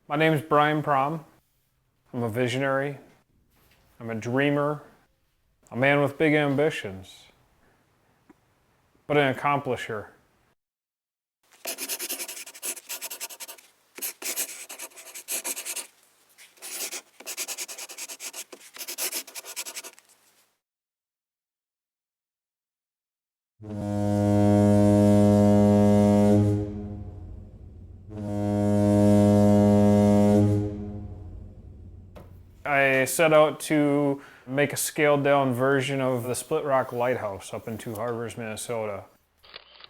My name is Prom. I'm a visionary. I'm a dreamer. A man with big ambitions. But an accomplisher. I set out to make a scaled down version of the Split Rock Lighthouse up in Two Harbors, Minnesota.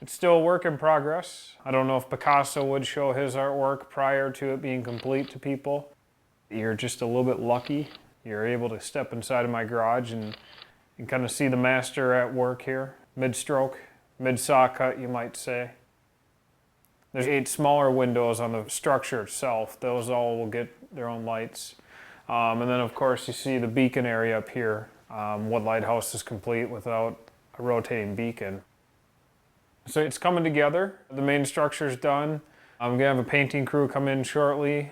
It's still a work in progress. I don't know if Picasso would show his artwork prior to it being complete to people. You're just a little bit lucky. You're able to step inside of my garage and kind of see the master at work here. Mid-stroke, mid-saw cut, you might say. There's 8 smaller windows on the structure itself. Those all will get their own lights. And then of course you see the beacon area up here. What lighthouse is complete without a rotating beacon? So it's coming together. The main structure's done. I'm gonna have a painting crew come in shortly.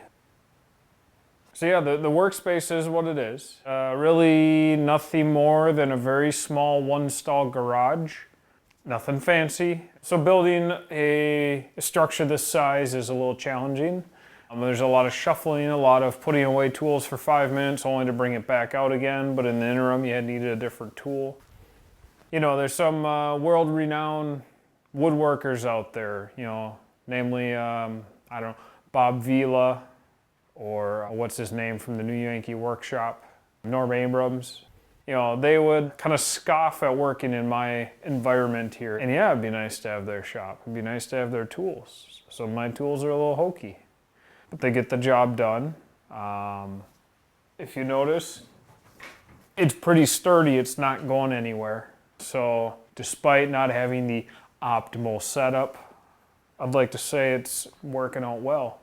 So yeah, the workspace is what it is. Really nothing more than a very small one-stall garage. Nothing fancy. So building a structure this size is a little challenging. There's a lot of shuffling, a lot of putting away tools for 5 minutes only to bring it back out again, but in the interim you needed a different tool. You know, there's some world-renowned woodworkers out there, you know, namely, I don't know, Bob Vila, or what's his name from the New Yankee Workshop, Norm Abrams. You know, they would kind of scoff at working in my environment here. And yeah, it'd be nice to have their shop. It'd be nice to have their tools. So my tools are a little hokey, but they get the job done. If you notice, it's pretty sturdy. It's not going anywhere. So despite not having the optimal setup, I'd like to say it's working out well.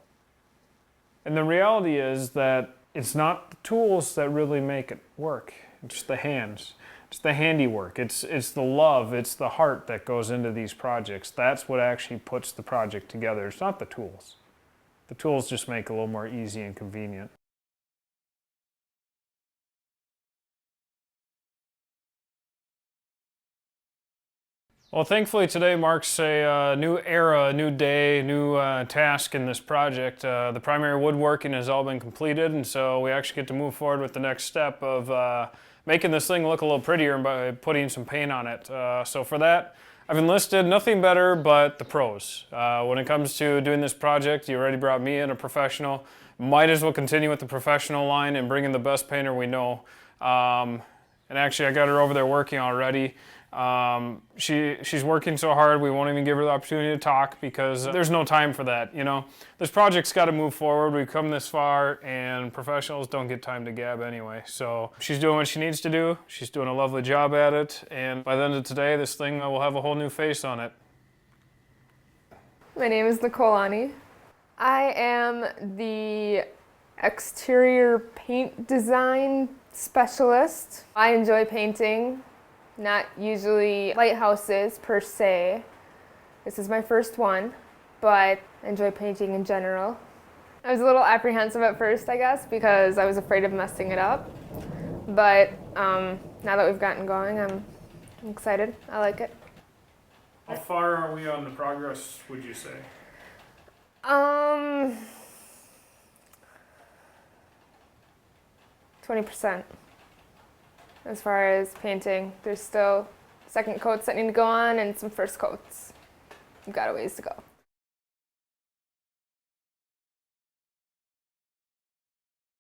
And the reality is that it's not the tools that really make it work. It's the hands. It's the handiwork. It's the love. It's the heart that goes into these projects. That's what actually puts the project together. It's not the tools. The tools just make it a little more easy and convenient. Well, thankfully today marks a new era, a new day, new task in this project. The primary woodworking has all been completed, and so we actually get to move forward with the next step of making this thing look a little prettier by putting some paint on it. So for that, I've enlisted nothing better but the pros. When it comes to doing this project, you already brought me in, a professional. Might as well continue with the professional line and bring in the best painter we know. And actually, I got her over there working already. She's working so hard we won't even give her the opportunity to talk because there's no time for that, you know. This project's got to move forward. We've come this far and professionals don't get time to gab anyway. So she's doing what she needs to do. She's doing a lovely job at it, and by the end of today this thing will have a whole new face on it. My name is Nicolani. I am the exterior paint design specialist. I enjoy painting. Not usually lighthouses per se. This is my first one, but I enjoy painting in general. I was a little apprehensive at first, I guess, because I was afraid of messing it up. But now that we've gotten going, I'm excited. I like it. How far are we on the progress, would you say? 20%. As far as painting, there's still second coats that need to go on and some first coats. You've got a ways to go.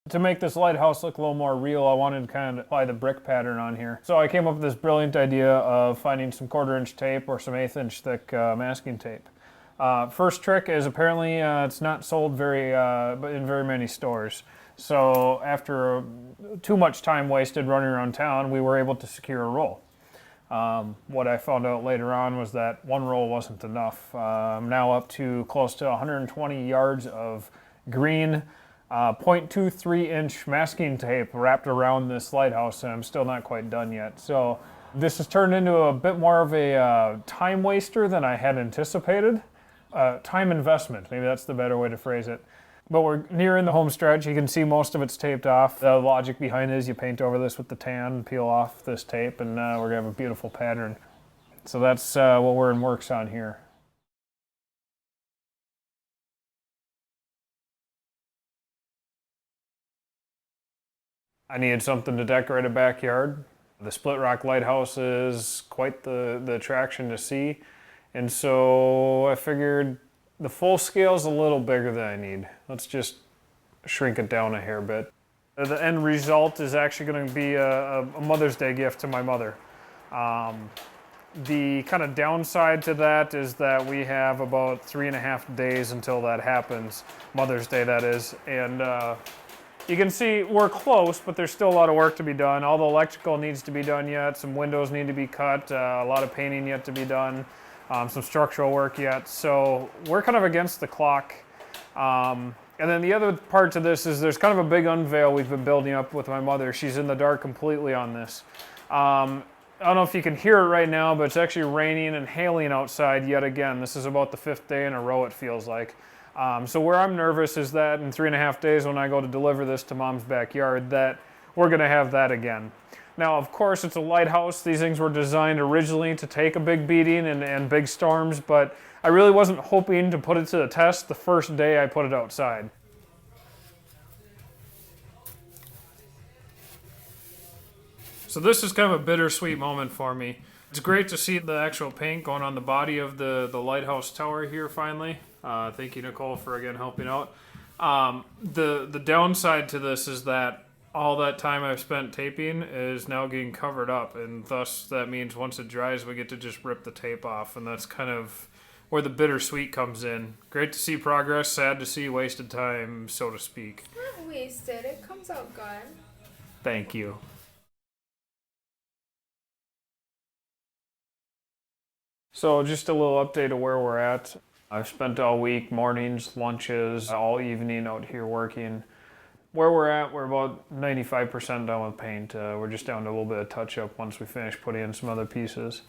To make this lighthouse look a little more real, I wanted to kind of apply the brick pattern on here. So I came up with this brilliant idea of finding some 1/4-inch tape or some 1/8-inch thick masking tape. First trick is apparently it's not sold in very many stores. So after too much time wasted running around town, we were able to secure a roll. What I found out later on was that one roll wasn't enough. I'm now up to close to 120 yards of green 0.23-inch masking tape wrapped around this lighthouse, and I'm still not quite done yet. So this has turned into a bit more of a time waster than I had anticipated. Time investment, maybe that's the better way to phrase it. But we're nearing the home stretch. You can see most of it's taped off. The logic behind it is you paint over this with the tan, peel off this tape, and we're gonna have a beautiful pattern. So that's what we're in works on here. I needed something to decorate a backyard. The Split Rock Lighthouse is quite the attraction to see. And so I figured the full scale is a little bigger than I need. Let's just shrink it down a hair bit. The end result is actually going to be a Mother's Day gift to my mother. The kind of downside to that is that we have about 3.5 days until that happens, Mother's Day that is, and you can see we're close, but there's still a lot of work to be done. All the electrical needs to be done yet, some windows need to be cut, a lot of painting yet to be done, some structural work yet, so we're kind of against the clock. And then the other part to this is there's kind of a big unveil we've been building up with my mother. She's in the dark completely on this. I don't know if you can hear it right now, but it's actually raining and hailing outside yet again. This is about the 5th day in a row, it feels like. So where I'm nervous is that in 3.5 days when I go to deliver this to Mom's backyard, that we're gonna have that again. Now, of course, it's a lighthouse. These things were designed originally to take a big beating and big storms, but I really wasn't hoping to put it to the test the first day I put it outside. So this is kind of a bittersweet moment for me. It's great to see the actual paint going on the body of the lighthouse tower here finally. Thank you, Nicole, for again helping out. The downside to this is that all that time I've spent taping is now getting covered up, and thus that means once it dries we get to just rip the tape off, and that's kind of where the bittersweet comes in. Great to see progress, sad to see wasted time, so to speak. Not wasted, it comes out good. Thank you. So just a little update of where we're at. I've spent all week, mornings, lunches, all evening out here working. Where we're at, we're about 95% done with paint. We're just down to a little bit of touch-up once we finish putting in some other pieces.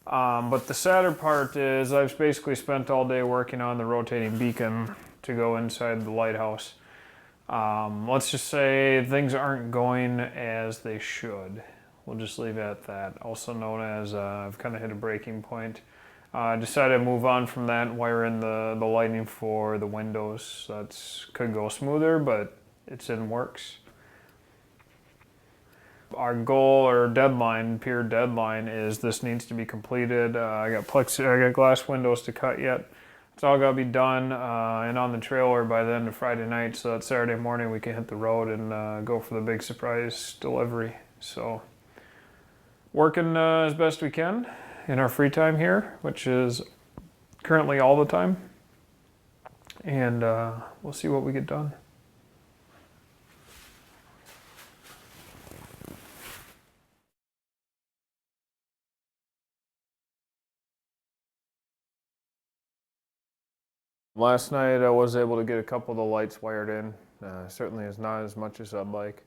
But the sadder part is I've basically spent all day working on the rotating beacon to go inside the lighthouse. Let's just say things aren't going as they should. We'll just leave it at that. Also known as I've kind of hit a breaking point. I decided to move on from that and wire in the lighting for the windows. That's could go smoother, but it's in works. Our goal or deadline, pure deadline, is this needs to be completed. I got glass windows to cut yet. It's all got to be done and on the trailer by the end of Friday night, so that Saturday morning we can hit the road and go for the big surprise delivery. So working as best we can in our free time here, which is currently all the time, and we'll see what we get done. Last night I was able to get a couple of the lights wired in. Certainly is not as much as I'd like.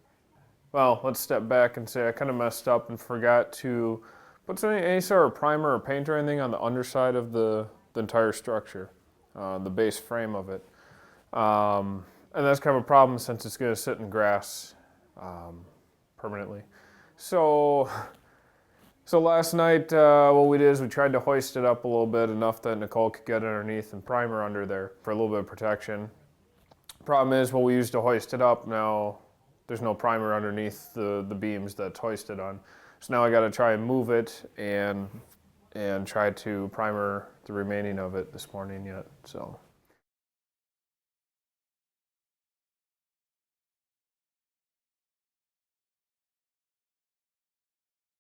Well, let's step back and say I kind of messed up and forgot to put any sort of primer or paint or anything on the underside of the entire structure, the base frame of it. And that's kind of a problem since it's going to sit in grass permanently. So last night what we did is we tried to hoist it up a little bit, enough that Nicole could get underneath and primer under there for a little bit of protection. Problem is, when we used to hoist it up, now there's no primer underneath the beams that's hoisted on. So now I got to try and move it and try to primer the remaining of it this morning yet. So.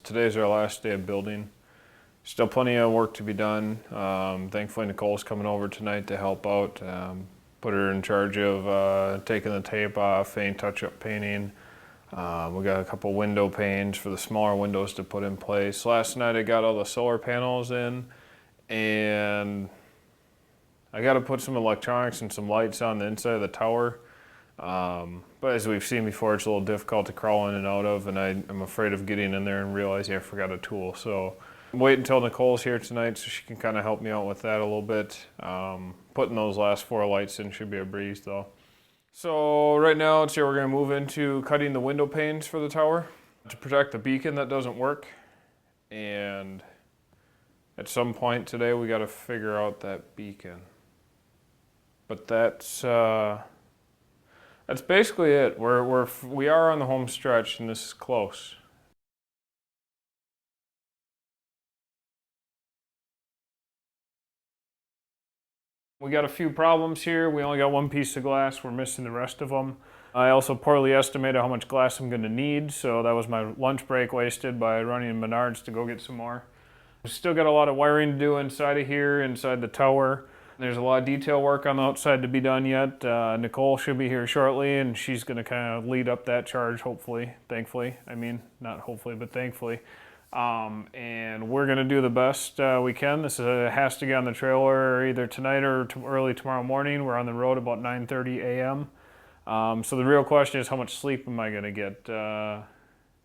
Today's our last day of building. Still plenty of work to be done. Thankfully Nicole's coming over tonight to help out. Put her in charge of taking the tape off, any touch-up painting. We got a couple window panes for the smaller windows to put in place. Last night I got all the solar panels in, and I got to put some electronics and some lights on the inside of the tower. But as we've seen before, it's a little difficult to crawl in and out of, and I'm afraid of getting in there and realizing I forgot a tool. So wait until Nicole's here tonight so she can kind of help me out with that a little bit. Putting those last 4 lights in should be a breeze though. So right now, we're going to move into cutting the window panes for the tower to protect the beacon that doesn't work. And at some point today, we got to figure out that beacon. But that's basically it. We are on the home stretch, and this is close. We got a few problems here. We only got one piece of glass. We're missing the rest of them. I also poorly estimated how much glass I'm going to need, so that was my lunch break wasted by running in Menards to go get some more. We still got a lot of wiring to do inside of here, inside the tower. There's a lot of detail work on the outside to be done yet. Nicole should be here shortly, and she's going to kind of lead up that charge, hopefully, thankfully. I mean, not hopefully, but thankfully. And we're going to do the best we can. This has to get on the trailer either tonight or early tomorrow morning. We're on the road about 9:30 a.m. So the real question is, how much sleep am I going to get? I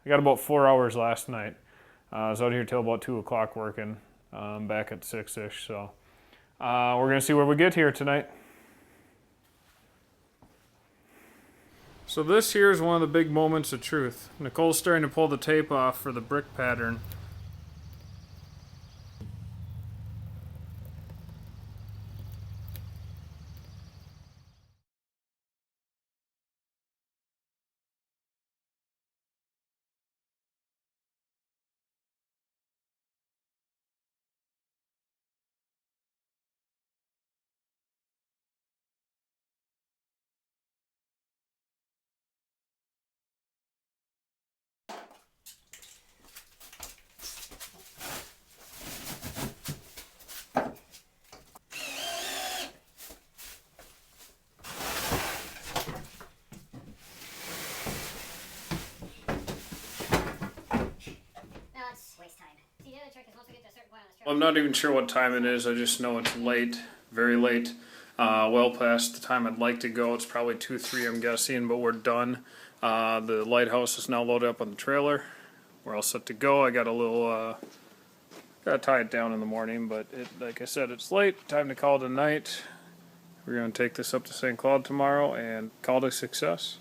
got about 4 hours last night. I was out here till about 2 o'clock working, back at 6-ish. So we're going to see where we get here tonight. So this here is one of the big moments of truth. Nicole's starting to pull the tape off for the brick pattern. I'm not even sure what time it is. I just know it's late, very late, well past the time I'd like to go. It's probably 2, 3, I'm guessing, but we're done. The lighthouse is now loaded up on the trailer. We're all set to go. I got a little, gotta tie it down in the morning, but like I said, it's late. Time to call it a night. We're gonna take this up to St. Cloud tomorrow and call it a success.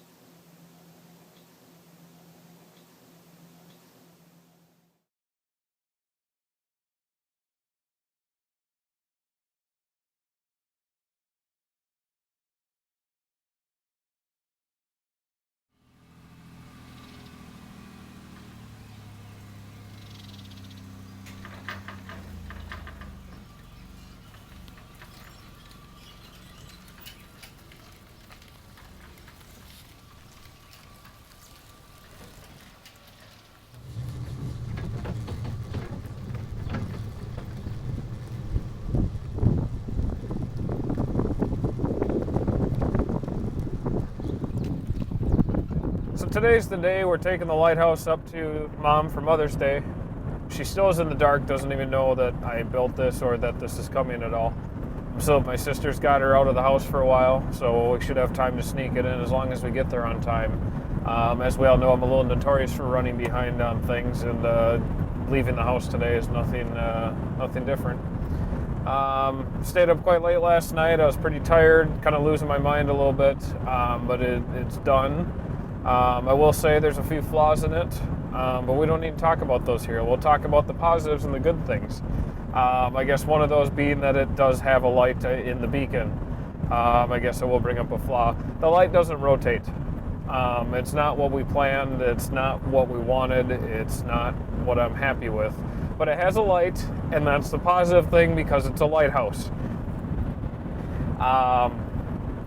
So today's the day we're taking the lighthouse up to Mom for Mother's Day. She still is in the dark, doesn't even know that I built this or that this is coming at all. So my sister's got her out of the house for a while, so we should have time to sneak it in as long as we get there on time. As we all know, I'm a little notorious for running behind on things, and leaving the house today is nothing different. Stayed up quite late last night. I was pretty tired, kind of losing my mind a little bit, but it's done. I will say there's a few flaws in it, but we don't need to talk about those here. We'll talk about the positives and the good things. I guess one of those being that it does have a light in the beacon. I guess I will bring up a flaw. The light doesn't rotate. It's not what we planned. It's not what we wanted. It's not what I'm happy with. But it has a light, and that's the positive thing because it's a lighthouse.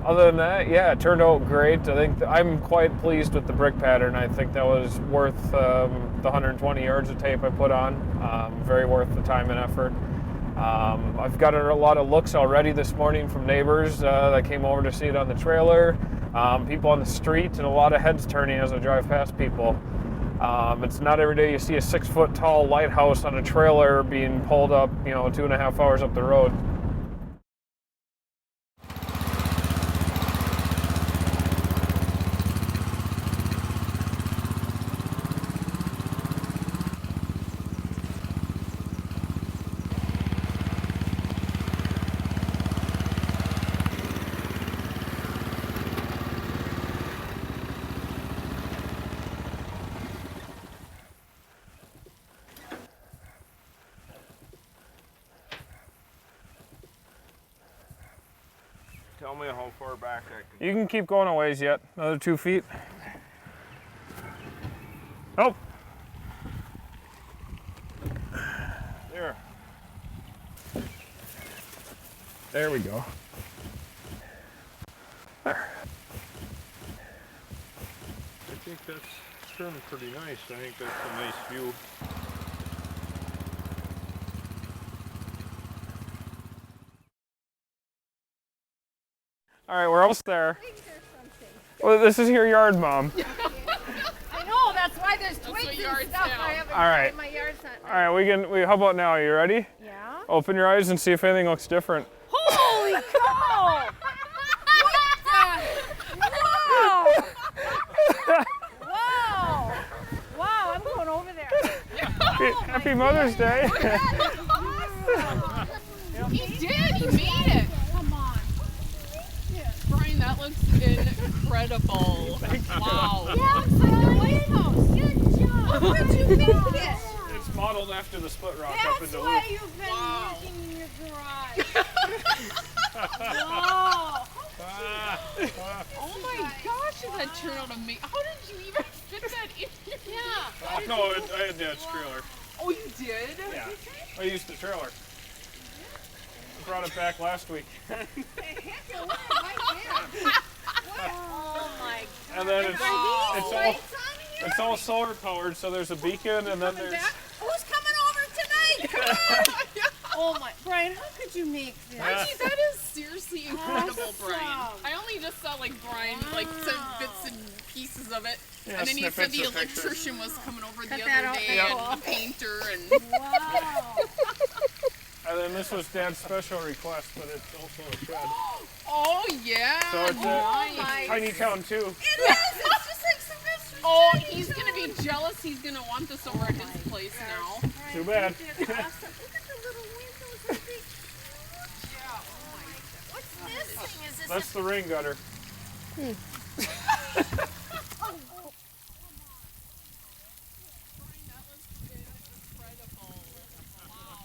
Other than that, yeah, it turned out great. I think I'm quite pleased with the brick pattern. I think that was worth the 120 yards of tape I put on. Very worth the time and effort. I've got a lot of looks already this morning from neighbors that came over to see it on the trailer, people on the street, and a lot of heads turning as I drive past people. It's not every day you see a 6-foot tall lighthouse on a trailer being pulled up, 2.5 hours up the road. Tell me how far back I can. You can keep going a ways yet. Another 2 feet. Oh! There. There we go. There. I think that's turned pretty nice. I think that's a nice view. All right, we're almost there. Well, this is your yard, Mom. I know, that's why there's twigs and stuff. I haven't All right. my yard sign. All right, how about now? Are you ready? Yeah. Open your eyes and see if anything looks different. Holy cow! What the? Wow! Wow! Wow, I'm going over there. Happy Mother's Day. He did. He made it. Come on. Brian, that looks incredible. Wow. Yeah, it's like the White House. Good job. Where'd you make it? It's modeled after the Split Rock up in That's the why loop. you've been Wow. working in your garage. Wow. Oh my gosh, did that turn out amazing? How did you even fit that in here? Yeah. No, I had Dad's trailer. Oh, you did? Yeah, I used the trailer. I brought it back last week. Oh my God. And then Wow. it's all solar powered, so there's a beacon and then there's... Who's coming over tonight? Come on. Oh my, Brian, how could you make this? Archie, that is seriously incredible, Brian. Awesome. I only just saw like Brian like sent bits and pieces of it, Yeah, and then he said snippets the of pictures. electrician was coming over the Cut other that out, day, that's and cool. the painter, and Wow. And then this was Dad's special request, but it's also a shed. oh yeah, So it's nice. a tiny town too. It is. It's just like Sylvester. Oh, he's gonna be jealous. He's gonna want this over at his place now. Too bad. Look at the little windows. Are they huge? Yeah. Oh my God. What's this thing? Is this That's the rain gutter. Brian, that looks incredible. Wow.